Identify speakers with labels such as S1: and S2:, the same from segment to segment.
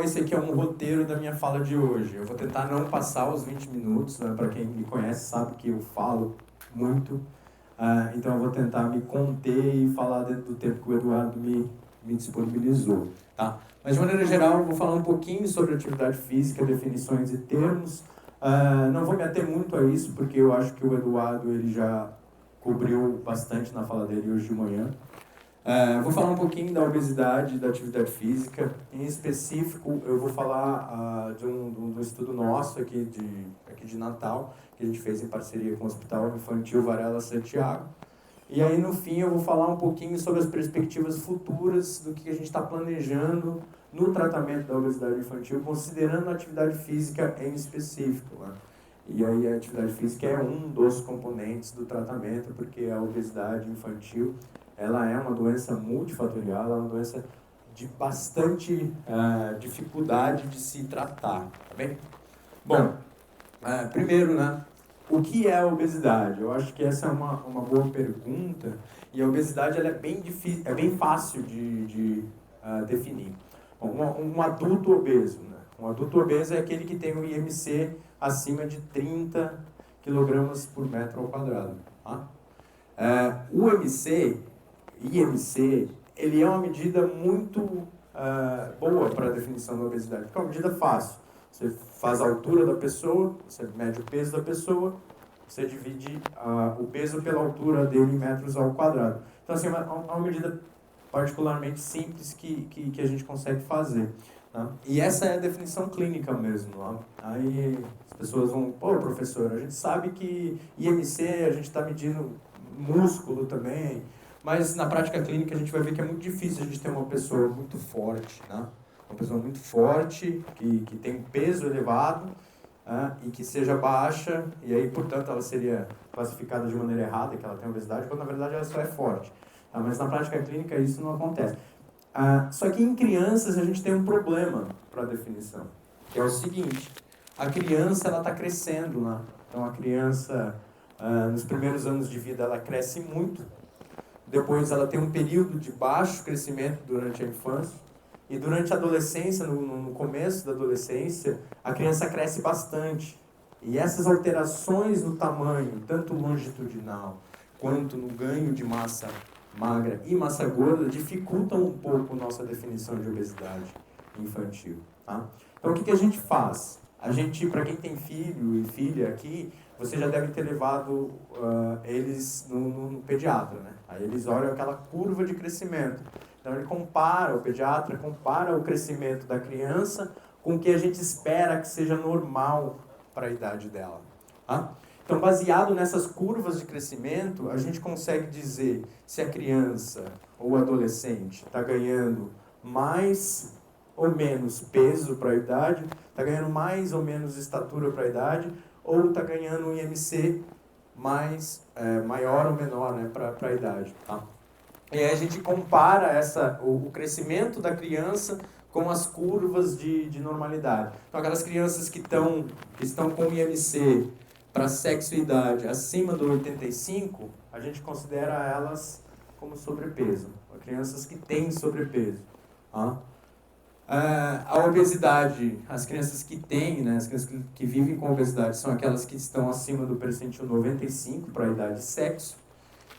S1: geral, esse aqui é um roteiro da minha fala de hoje. Eu vou tentar não passar os 20 minutos, né? Para quem me conhece sabe que eu falo muito. Então eu vou tentar me conter e falar dentro do tempo que o Eduardo me disponibilizou. Tá? Mas de maneira geral, eu vou falar um pouquinho sobre atividade física, definições e termos. Não vou me ater muito a isso, porque eu acho que o Eduardo ele já cobriu bastante na fala dele hoje de manhã. Vou falar um pouquinho da obesidade e da atividade física. Em específico, eu vou falar de um estudo nosso aqui de Natal, que a gente fez em parceria com o Hospital Infantil Varela Santiago. E aí, no fim, eu vou falar um pouquinho sobre as perspectivas futuras do que a gente está planejando no tratamento da obesidade infantil, considerando a atividade física em específico, né? E aí a atividade física é um dos componentes do tratamento, porque a obesidade infantil ela é uma doença multifatorial, ela é uma doença de bastante dificuldade de se tratar, tá bem? Bom, primeiro, né, o que é a obesidade? Eu acho que essa é uma boa pergunta, e a obesidade ela é bem difícil, é bem fácil de definir. Um adulto obeso, né? Um adulto obeso é aquele que tem um IMC acima de 30 kg por metro ao quadrado. Tá? O IMC, ele é uma medida muito boa para a definição da obesidade, porque é uma medida fácil. Você faz a altura da pessoa, você mede o peso da pessoa, você divide o peso pela altura dele em metros ao quadrado. Então, assim, é uma medida particularmente simples que a gente consegue fazer. Tá? E essa é a definição clínica mesmo. Tá? Aí as pessoas vão, pô, professor, a gente sabe que IMC a gente está medindo músculo também, mas na prática clínica a gente vai ver que é muito difícil a gente ter uma pessoa muito forte, né? Uma pessoa muito forte, que tem um peso elevado e que seja baixa, e aí, portanto, ela seria classificada de maneira errada, que ela tem obesidade, quando na verdade ela só é forte. Mas na prática clínica isso não acontece. Só que em crianças a gente tem um problema para a definição, que é o seguinte: a criança ela está crescendo, né? Então a criança nos primeiros anos de vida ela cresce muito, depois ela tem um período de baixo crescimento durante a infância, e durante a adolescência, no começo da adolescência, a criança cresce bastante. E essas alterações no tamanho, tanto longitudinal quanto no ganho de massa magra e massa gorda, dificultam um pouco a nossa definição de obesidade infantil. Tá? Então, o que a gente faz? A gente, para quem tem filho e filha aqui, você já deve ter levado eles no pediatra, né? Aí eles olham aquela curva de crescimento. Então o pediatra compara o crescimento da criança com o que a gente espera que seja normal para a idade dela. Tá? Então, baseado nessas curvas de crescimento, a gente consegue dizer se a criança ou adolescente está ganhando mais ou menos peso para a idade, está ganhando mais ou menos estatura para a idade, ou está ganhando um IMC maior ou menor, né, para a idade. Tá? E aí a gente compara o crescimento da criança com as curvas de normalidade. Então, aquelas crianças que estão com IMC para sexo e idade acima do 85, a gente considera elas como sobrepeso. Crianças que têm sobrepeso. A obesidade, as crianças que têm, né, as crianças que vivem com obesidade, são aquelas que estão acima do percentil 95 para a idade e sexo.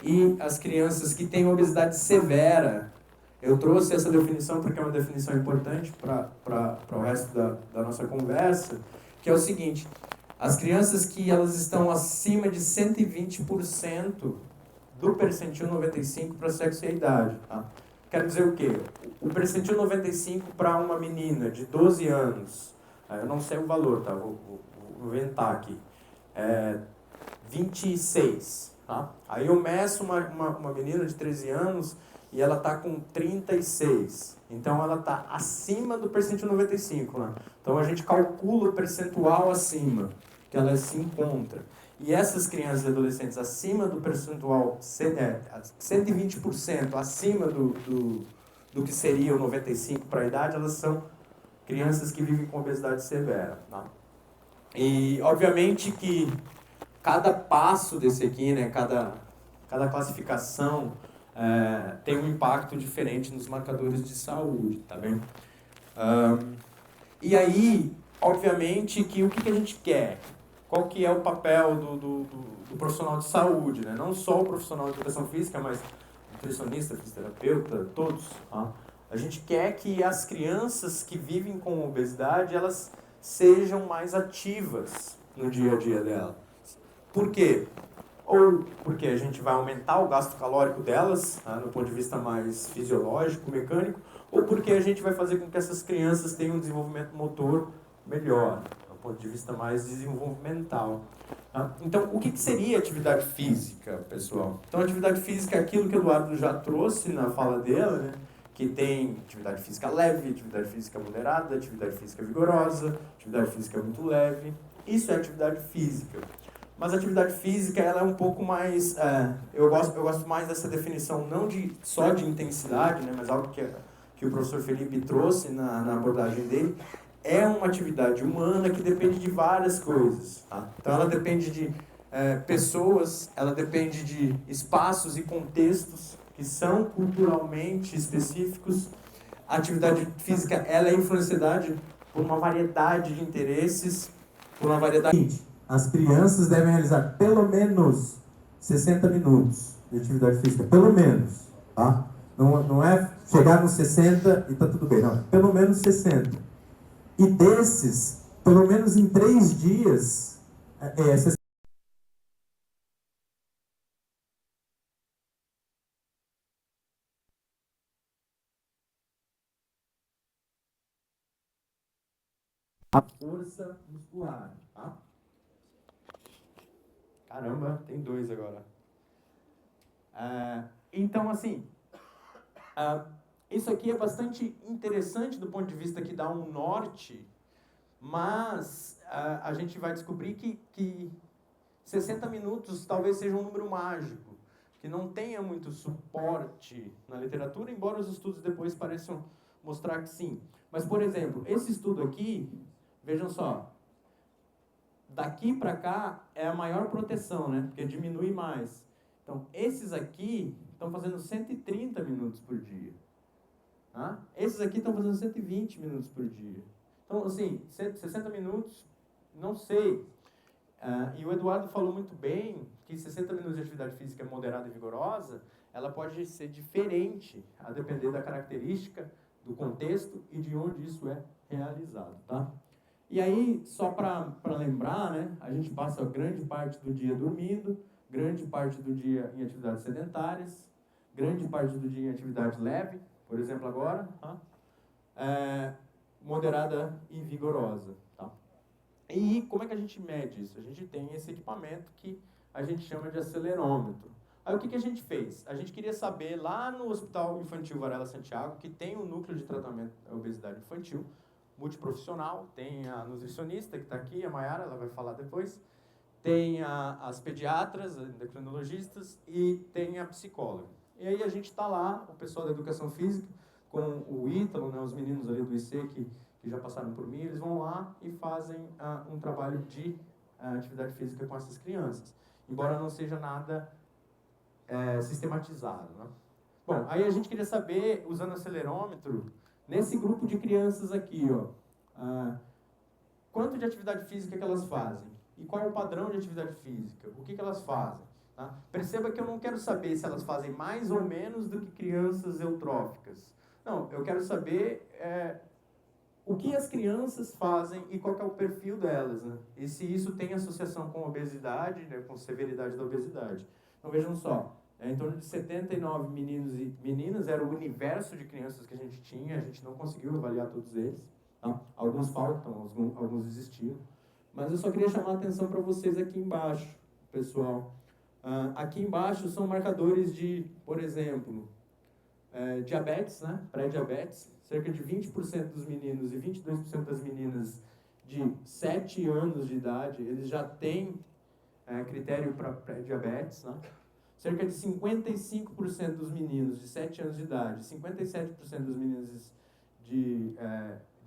S1: E as crianças que têm obesidade severa, eu trouxe essa definição porque é uma definição importante para o resto da nossa conversa, que é o seguinte: as crianças que elas estão acima de 120% do percentil 95 para sexo e idade. Tá? Quer dizer o quê? O percentil 95 para uma menina de 12 anos, eu não sei o valor, tá? Vou inventar aqui, 26. Tá? Aí eu meço uma menina de 13 anos e ela está com 36. Então ela está acima do percentil 95. Né? Então a gente calcula o percentual acima que ela se encontra. E essas crianças e adolescentes acima do percentual, 120% acima do que seria o 95 para a idade, elas são crianças que vivem com obesidade severa. Tá? E obviamente que cada passo desse aqui, né, cada classificação tem um impacto diferente nos marcadores de saúde, tá bem? E aí, obviamente, que o que a gente quer? Qual que é o papel do profissional de saúde, né? Não só o profissional de educação física, mas nutricionista, fisioterapeuta, todos. Tá? A gente quer que as crianças que vivem com obesidade, elas sejam mais ativas no dia a dia dela. Por quê? Ou porque a gente vai aumentar o gasto calórico delas, tá? No ponto de vista mais fisiológico, mecânico, ou porque a gente vai fazer com que essas crianças tenham um desenvolvimento motor melhor, do ponto de vista mais desenvolvimental. Tá? Então, o que seria atividade física, pessoal? Então, atividade física é aquilo que o Eduardo já trouxe na fala dele, né? Que tem atividade física leve, atividade física moderada, atividade física vigorosa, atividade física muito leve. Isso é atividade física. Mas a atividade física, ela é um pouco mais... eu gosto mais dessa definição, não só de intensidade, né, mas algo que o professor Felipe trouxe na abordagem dele. É uma atividade humana que depende de várias coisas. Tá? Então, ela depende de pessoas, ela depende de espaços e contextos que são culturalmente específicos. A atividade física, ela é influenciada por uma variedade de interesses, por uma variedade... As crianças devem realizar pelo menos 60 minutos de atividade física, pelo menos, tá? Não é chegar nos 60 e tá tudo bem, não. Pelo menos 60. E desses, pelo menos em 3 dias, a força muscular, tá? Caramba, tem 2 agora. Então, assim, isso aqui é bastante interessante do ponto de vista que dá um norte, mas a gente vai descobrir que 60 minutos talvez seja um número mágico, que não tenha muito suporte na literatura, embora os estudos depois pareçam mostrar que sim. Mas, por exemplo, esse estudo aqui, vejam só, daqui para cá é a maior proteção, né? Porque diminui mais. Então, esses aqui estão fazendo 130 minutos por dia. Tá? Esses aqui estão fazendo 120 minutos por dia. Então, assim, 60 minutos, não sei. E o Eduardo falou muito bem que 60 minutos de atividade física moderada e vigorosa, ela pode ser diferente, a depender da característica, do contexto e de onde isso é realizado, tá? E aí, só para lembrar, né, a gente passa grande parte do dia dormindo, grande parte do dia em atividades sedentárias, grande parte do dia em atividade leve, por exemplo agora, tá? Moderada e vigorosa, tá? E como é que a gente mede isso? A gente tem esse equipamento que a gente chama de acelerômetro. Aí o que a gente fez? A gente queria saber lá no Hospital Infantil Varela Santiago, que tem um núcleo de tratamento da obesidade infantil, multiprofissional, tem a nutricionista que está aqui, a Mayara, ela vai falar depois, tem as pediatras, endocrinologistas e tem a psicóloga. E aí a gente está lá, o pessoal da educação física, com o Ítalo, né, os meninos ali do IC que já passaram por mim, eles vão lá e fazem um trabalho de atividade física com essas crianças, embora não seja nada sistematizado, né? Bom, aí a gente queria saber, usando o acelerômetro, nesse grupo de crianças aqui, ó, quanto de atividade física que elas fazem e qual é o padrão de atividade física, o que elas fazem. Tá? Perceba que eu não quero saber se elas fazem mais ou menos do que crianças eutróficas. Não, eu quero saber o que as crianças fazem e qual é o perfil delas, né? E se isso tem associação com obesidade, né, com severidade da obesidade. Então vejam só, em torno de 79 meninos e meninas era o universo de crianças que a gente tinha, a gente não conseguiu avaliar todos eles. Tá? Alguns faltam, alguns desistiram. Mas eu só queria chamar a atenção para vocês aqui embaixo, pessoal. Aqui embaixo são marcadores de, por exemplo, diabetes, né? Pré-diabetes. Cerca de 20% dos meninos e 22% das meninas de 7 anos de idade, eles já têm critério para pré-diabetes, né? Cerca de 55% dos meninos de 7 anos de idade, 57% dos meninos de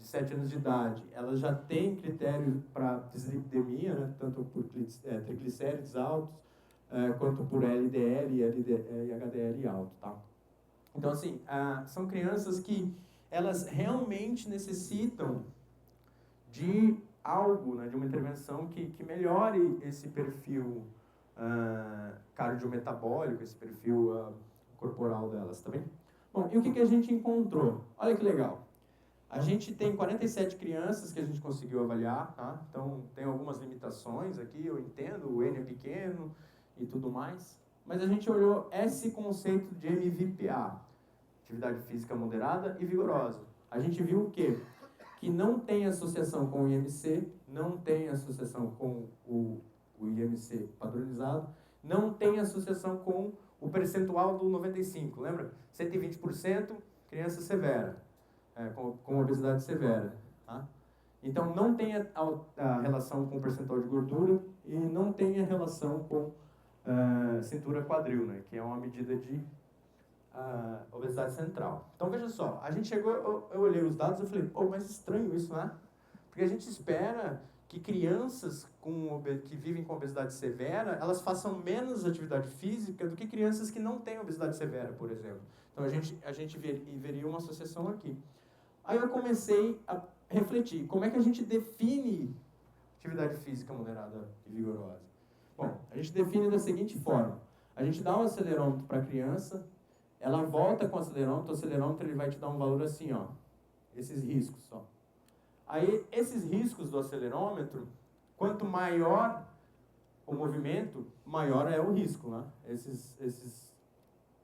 S1: 7 anos de idade, elas já têm critério para dislipidemia, né? Tanto por triglicérides altos, quanto por LDL e HDL alto, tá? Então, assim, são crianças que elas realmente necessitam de algo, né, de uma intervenção que melhore esse perfil cardiometabólico, esse perfil corporal delas, tá bem? Bom, e o que a gente encontrou? Olha que legal. A gente tem 47 crianças que a gente conseguiu avaliar, tá? Então tem algumas limitações aqui, eu entendo, o N é pequeno e tudo mais, mas a gente olhou esse conceito de MVPA, atividade física moderada e vigorosa. A gente viu o quê? Que não tem associação com o IMC, não tem associação com o IMC padronizado, não tem associação com o percentual do 95, lembra? 120% criança severa, com obesidade severa. Tá? Então não tem a relação com o percentual de gordura e não tem a relação com cintura quadril, né? Que é uma medida de obesidade central. Então veja só, a gente chegou, eu olhei os dados e falei, mas estranho isso, né? Porque a gente espera que crianças que vivem com obesidade severa, elas façam menos atividade física do que crianças que não têm obesidade severa, por exemplo. Então a gente veria uma associação aqui. Aí eu comecei a refletir, como é que a gente define atividade física moderada e vigorosa? Bom, a gente define da seguinte forma, a gente dá um acelerômetro para a criança, ela volta com o acelerômetro ele vai te dar um valor assim, ó, esses riscos só. Aí, esses riscos do acelerômetro, quanto maior o movimento, maior é o risco, né? Esses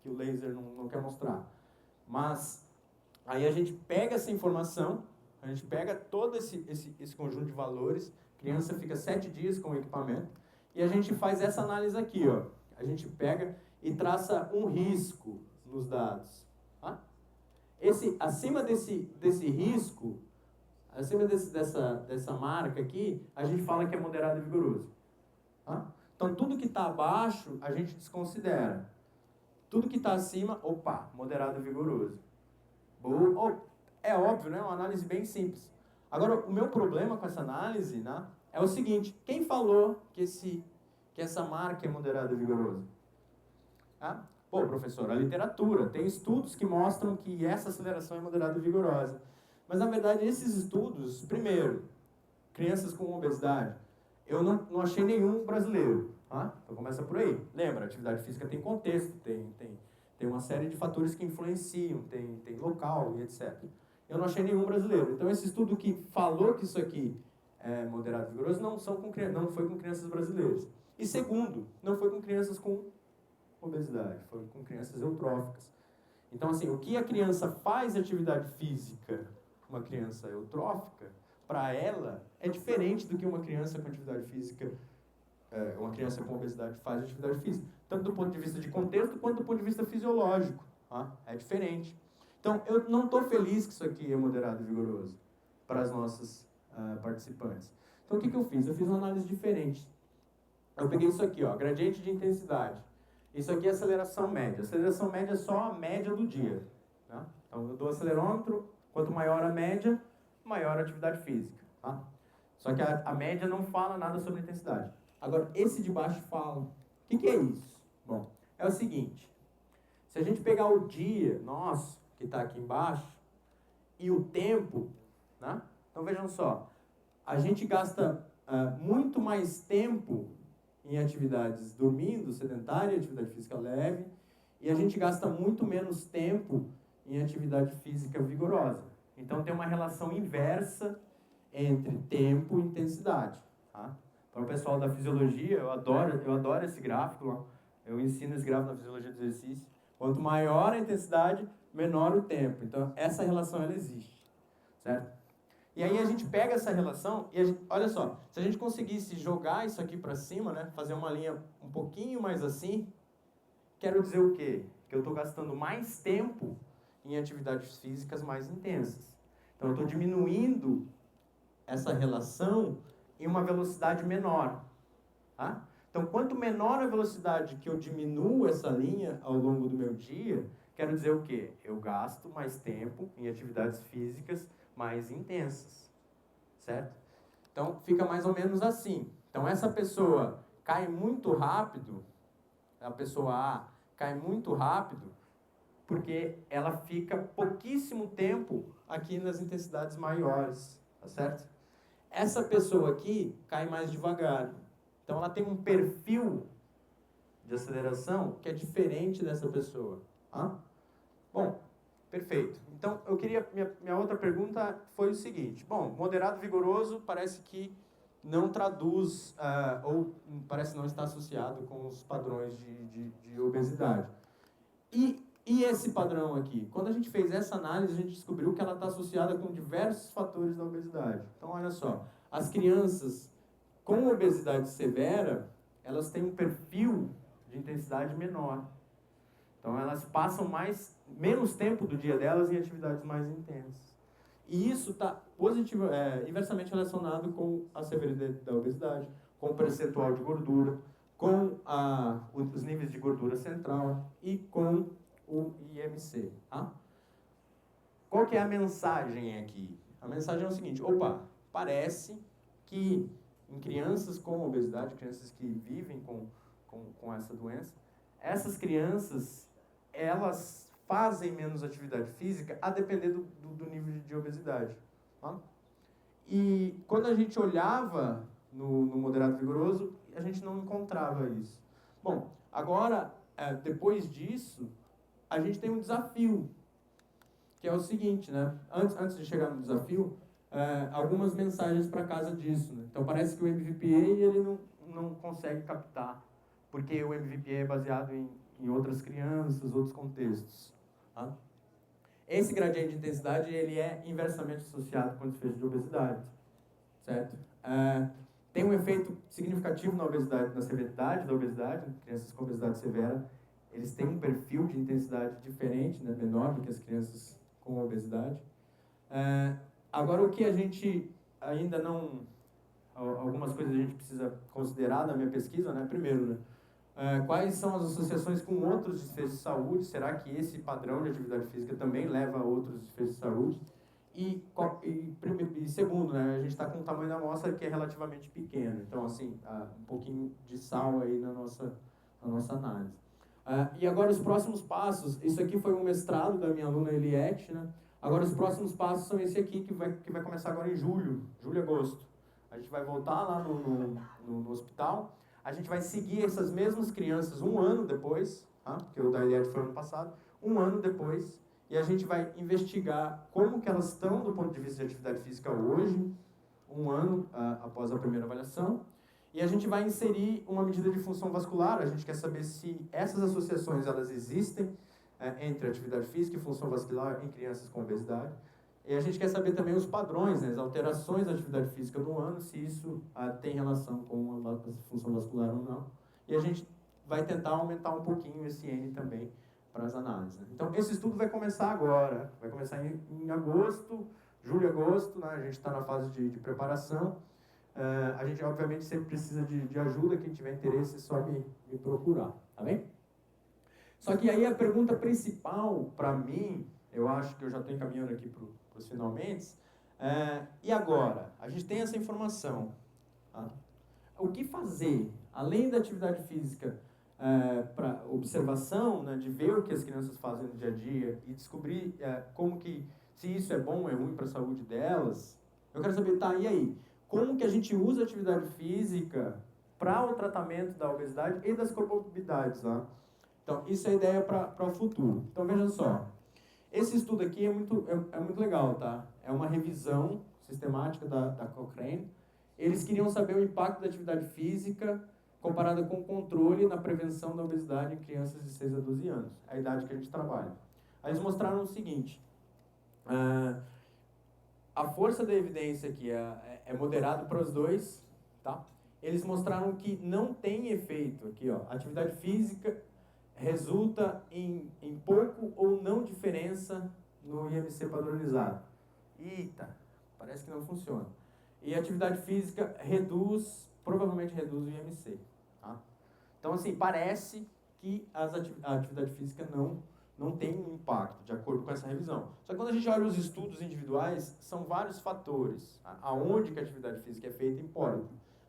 S1: que o laser não quer mostrar. Mas, aí a gente pega essa informação, a gente pega todo esse conjunto de valores, a criança fica 7 dias com o equipamento, e a gente faz essa análise aqui, ó. A gente pega e traça um risco nos dados. Tá? Acima desse risco, acima dessa marca aqui, a gente fala que é moderado e vigoroso. Tá? Então, tudo que está abaixo, a gente desconsidera. Tudo que está acima, moderado e vigoroso. É óbvio, né? É uma análise bem simples. Agora, o meu problema com essa análise, né, é o seguinte, quem falou que essa marca é moderado e vigoroso? Tá? Pô, professor, a literatura, tem estudos que mostram que essa aceleração é moderada e vigorosa. Mas, na verdade, esses estudos, primeiro, crianças com obesidade, eu não achei nenhum brasileiro. Tá? Então, começa por aí. Lembra, a atividade física tem contexto, tem uma série de fatores que influenciam, tem local e etc. Eu não achei nenhum brasileiro. Então, esse estudo que falou que isso aqui é moderado e vigoroso não foi com crianças brasileiras. E segundo, não foi com crianças com obesidade, foi com crianças eutróficas. Então, assim, o que a criança faz atividade física, uma criança eutrófica, para ela, é diferente do que uma criança com atividade física, uma criança com obesidade faz atividade física. Tanto do ponto de vista de contexto, quanto do ponto de vista fisiológico. Tá? É diferente. Então, eu não estou feliz que isso aqui é moderado e vigoroso para as nossas participantes. Então, o que eu fiz? Eu fiz uma análise diferente. Eu peguei isso aqui, ó, gradiente de intensidade. Isso aqui é aceleração média. Aceleração média é só a média do dia. Tá? Então, eu dou acelerômetro, quanto maior a média, maior a atividade física. Tá? Só que a média não fala nada sobre intensidade. Agora, esse de baixo fala. O que é isso? Bom, é o seguinte. Se a gente pegar o dia nosso, que está aqui embaixo, e o tempo, né? Então vejam só, a gente gasta muito mais tempo em atividades dormindo, sedentária, atividade física leve, e a gente gasta muito menos tempo em atividade física vigorosa. Então tem uma relação inversa entre tempo e intensidade. Tá? Para o pessoal da fisiologia, eu adoro esse gráfico, eu ensino esse gráfico na fisiologia do exercício. Quanto maior a intensidade, menor o tempo. Então essa relação ela existe, certo? E aí a gente pega essa relação e olha só, se a gente conseguisse jogar isso aqui para cima, né, fazer uma linha um pouquinho mais assim, quero dizer o quê? Que eu estou gastando mais tempo em atividades físicas mais intensas. Então eu estou diminuindo essa relação em uma velocidade menor. Tá? Então quanto menor a velocidade que eu diminuo essa linha ao longo do meu dia, quero dizer o quê? Eu gasto mais tempo em atividades físicas mais intensas, certo? Então, fica mais ou menos assim. Então, essa pessoa cai muito rápido, a pessoa A cai muito rápido, porque ela fica pouquíssimo tempo aqui nas intensidades maiores, tá certo? essa pessoa aqui cai mais devagar. Então ela tem um perfil de aceleração que é diferente dessa pessoa. Bom, perfeito. Então eu queria, minha outra pergunta foi o seguinte. Bom, moderado vigoroso parece que não traduz, ou parece não estar associado com os padrões de obesidade. E esse padrão aqui? Quando a gente fez essa análise, a gente descobriu que ela está associada com diversos fatores da obesidade. Então, olha só, as crianças com obesidade severa, elas têm um perfil de intensidade menor. Então, elas passam menos tempo do dia delas em atividades mais intensas. E isso está inversamente relacionado com a severidade da obesidade, com o percentual de gordura, com os níveis de gordura central e com o IMC. Qual que é a mensagem aqui? A mensagem é o seguinte: parece que em crianças com obesidade, crianças que vivem com essa doença, essas crianças, elas fazem menos atividade física a depender do nível de obesidade. E quando a gente olhava no moderado vigoroso, a gente não encontrava isso. Bom, agora, depois disso, a gente tem um desafio, que é o seguinte, né? Antes de chegar no desafio, algumas mensagens para casa disso, né? Então parece que o MVPA ele não consegue captar, porque o MVPA é baseado em outras crianças, outros contextos. Esse gradiente de intensidade ele é inversamente associado com o desfecho de obesidade, certo? Tem um efeito significativo na obesidade, na severidade da obesidade. Crianças com obesidade severa, eles têm um perfil de intensidade diferente, né, menor do que as crianças com obesidade. Agora, o que a gente ainda não... Algumas coisas a gente precisa considerar na minha pesquisa, né? Primeiro, né? Quais são as associações com outros desfechos de saúde? Será que esse padrão de atividade física também leva a outros desfechos de saúde? E segundo, né, a gente está com o tamanho da amostra que é relativamente pequeno. Então, assim, um pouquinho de sal aí na nossa análise. E agora os próximos passos, isso aqui foi um mestrado da minha aluna Eliette, né? Agora os próximos passos são esse aqui que vai começar agora em julho e agosto. A gente vai voltar lá no hospital, a gente vai seguir essas mesmas crianças um ano depois, porque o da Eliette foi ano passado, um ano depois, e a gente vai investigar como que elas estão do ponto de vista de atividade física hoje, um ano após a primeira avaliação, e a gente vai inserir uma medida de função vascular. A gente quer saber se essas associações elas existem entre atividade física e função vascular em crianças com obesidade. E a gente quer saber também os padrões, né, as alterações da atividade física no ano, se isso tem relação com a função vascular ou não. E a gente vai tentar aumentar um pouquinho esse N também para as análises, né? Então, esse estudo vai começar agora, vai começar em agosto, julho e agosto, né? A gente está na fase de preparação. A gente, obviamente, sempre precisa de ajuda. Quem tiver interesse, é só me procurar, tá bem? Só que aí a pergunta principal, para mim, eu acho que eu já estou encaminhando aqui para os finalmente, e agora? A gente tem essa informação. O que fazer? Além da atividade física, para observação, né, de ver o que as crianças fazem no dia a dia e descobrir se isso é bom ou é ruim para a saúde delas, eu quero saber, e aí? Como que a gente usa a atividade física para o tratamento da obesidade e das comorbidades, tá? Então, isso é a ideia para o futuro. Então, veja só. Esse estudo aqui é muito legal, tá? É uma revisão sistemática da Cochrane. Eles queriam saber o impacto da atividade física comparada com o controle na prevenção da obesidade em crianças de 6 a 12 anos. É a idade que a gente trabalha. Aí eles mostraram o seguinte. A força da evidência aqui é moderada para os dois, tá? Eles mostraram que não tem efeito aqui, atividade física resulta em pouco ou não diferença no IMC padronizado. Eita, parece que não funciona. E a atividade física provavelmente reduz o IMC. Tá? Então, assim, parece que a atividade física não tem um impacto, de acordo com essa revisão. Só que quando a gente olha os estudos individuais, são vários fatores. Aonde que a atividade física é feita importa.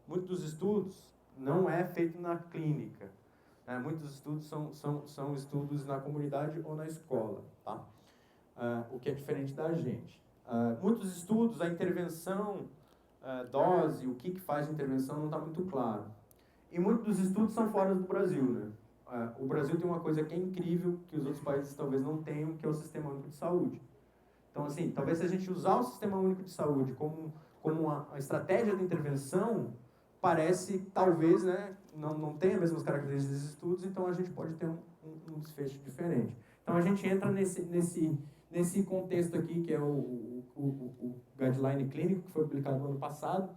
S1: Muitos dos estudos não é feito na clínica. Muitos estudos são estudos na comunidade ou na escola, tá? O que é diferente da gente. Muitos estudos, a intervenção dose, o que faz de intervenção, não está muito claro. E muitos dos estudos são fora do Brasil, né? O Brasil tem uma coisa que é incrível, que os outros países talvez não tenham, que é o Sistema Único de Saúde. Então, assim, talvez se a gente usar o Sistema Único de Saúde como uma estratégia de intervenção, parece, talvez, né, não tem as mesmas características dos estudos, então a gente pode ter um desfecho diferente. Então, a gente entra nesse contexto aqui, que é o guideline clínico, que foi publicado no ano passado,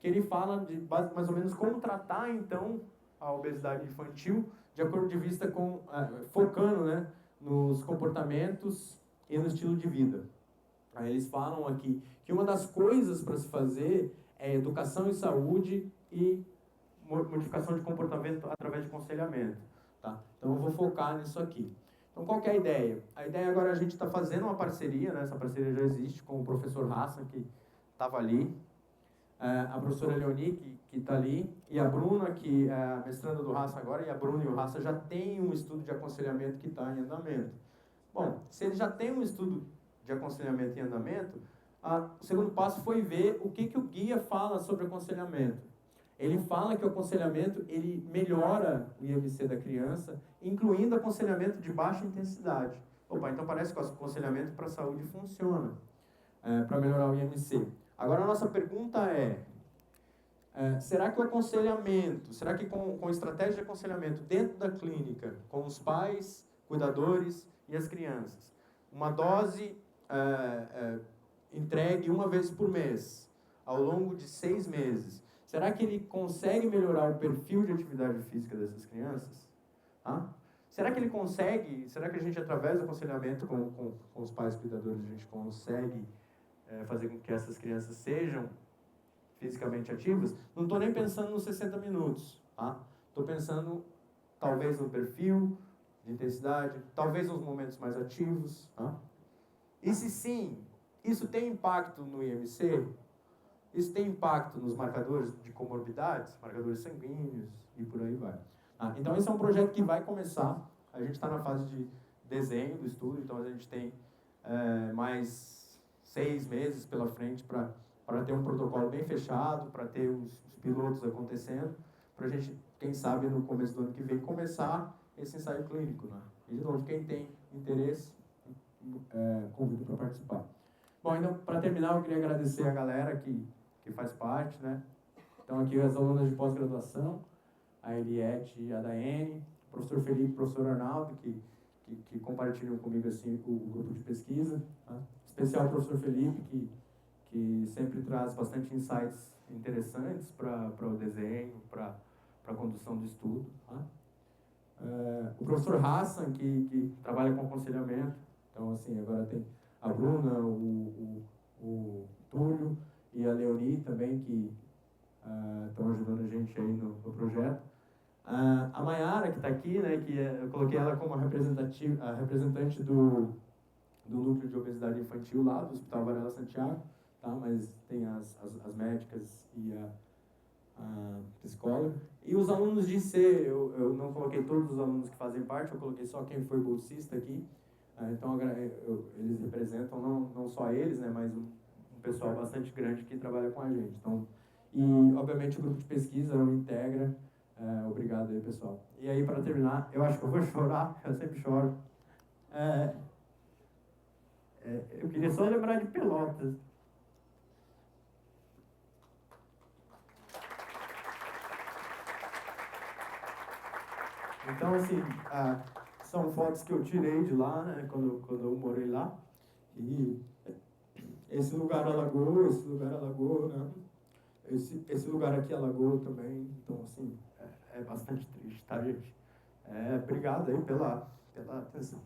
S1: que ele fala de mais ou menos como tratar, então, a obesidade infantil, de acordo de vista com, focando, né, nos comportamentos e no estilo de vida. Aí eles falam aqui que uma das coisas para se fazer é educação em saúde e modificação de comportamento através de aconselhamento. Tá? Então eu vou focar nisso aqui. Então qual que é a ideia? A ideia agora a gente está fazendo uma parceria, né? Essa parceria já existe com o professor Hassan, que estava ali, a professora Leoni, que está ali, e a Bruna, que é a mestranda do Hassan agora, e a Bruna e o Hassan já têm um estudo de aconselhamento que está em andamento. Bom, se ele já tem um estudo de aconselhamento em andamento, o segundo passo foi ver o que o guia fala sobre aconselhamento. Ele fala que o aconselhamento ele melhora o IMC da criança, incluindo aconselhamento de baixa intensidade. Opa, então parece que o aconselhamento para a saúde funciona, para melhorar o IMC. Agora a nossa pergunta será que o aconselhamento, será que com estratégia de aconselhamento dentro da clínica, com os pais, cuidadores e as crianças, uma dose entregue uma vez por mês, ao longo de 6 meses, será que ele consegue melhorar o perfil de atividade física dessas crianças? Será que ele consegue, será que a gente, através do aconselhamento com os pais cuidadores, a gente consegue fazer com que essas crianças sejam fisicamente ativas? Não estou nem pensando nos 60 minutos, estou pensando talvez no perfil de intensidade, talvez nos momentos mais ativos. E se sim, isso tem impacto no IMC? Isso tem impacto nos marcadores de comorbidades, marcadores sanguíneos e por aí vai. Então esse é um projeto que vai começar, a gente está na fase de desenho do estudo, então a gente tem mais 6 meses pela frente para ter um protocolo bem fechado, para ter os pilotos acontecendo, para a gente, quem sabe, no começo do ano que vem, começar esse ensaio clínico. E, de novo, quem tem interesse, convido para participar. Bom, então, para terminar, eu queria agradecer a galera que faz parte, né? Então, aqui as alunas de pós-graduação, a Eliette e a Daiane, o professor Felipe, o professor Arnaldo, que compartilham comigo assim, o grupo de pesquisa. Em especial o professor Felipe, que sempre traz bastante insights interessantes para o desenho, para a condução do estudo. O professor Hassan, que trabalha com aconselhamento. Então, assim, agora tem a Bruna, o Túlio e a Leoni também, que estão ajudando a gente aí no projeto. A Mayara, que está aqui, né, eu coloquei ela como a representante do núcleo de obesidade infantil lá do Hospital Varela Santiago, tá? Mas tem as médicas e a psicóloga. E os alunos de IC, eu não coloquei todos os alunos que fazem parte, eu coloquei só quem foi bolsista aqui. Então eles representam não só eles, né, mas um pessoal bastante grande que trabalha com a gente. Então, e obviamente o grupo de pesquisa o integra. Obrigado aí, pessoal. E aí, para terminar, eu acho que eu vou chorar, eu sempre choro. Eu queria só lembrar de Pelotas. Então, assim, são fotos que eu tirei de lá, né, quando eu morei lá. E esse lugar alagou, né? Esse lugar aqui alagou também. Então, assim, é bastante triste, tá, gente? Obrigado aí pela atenção.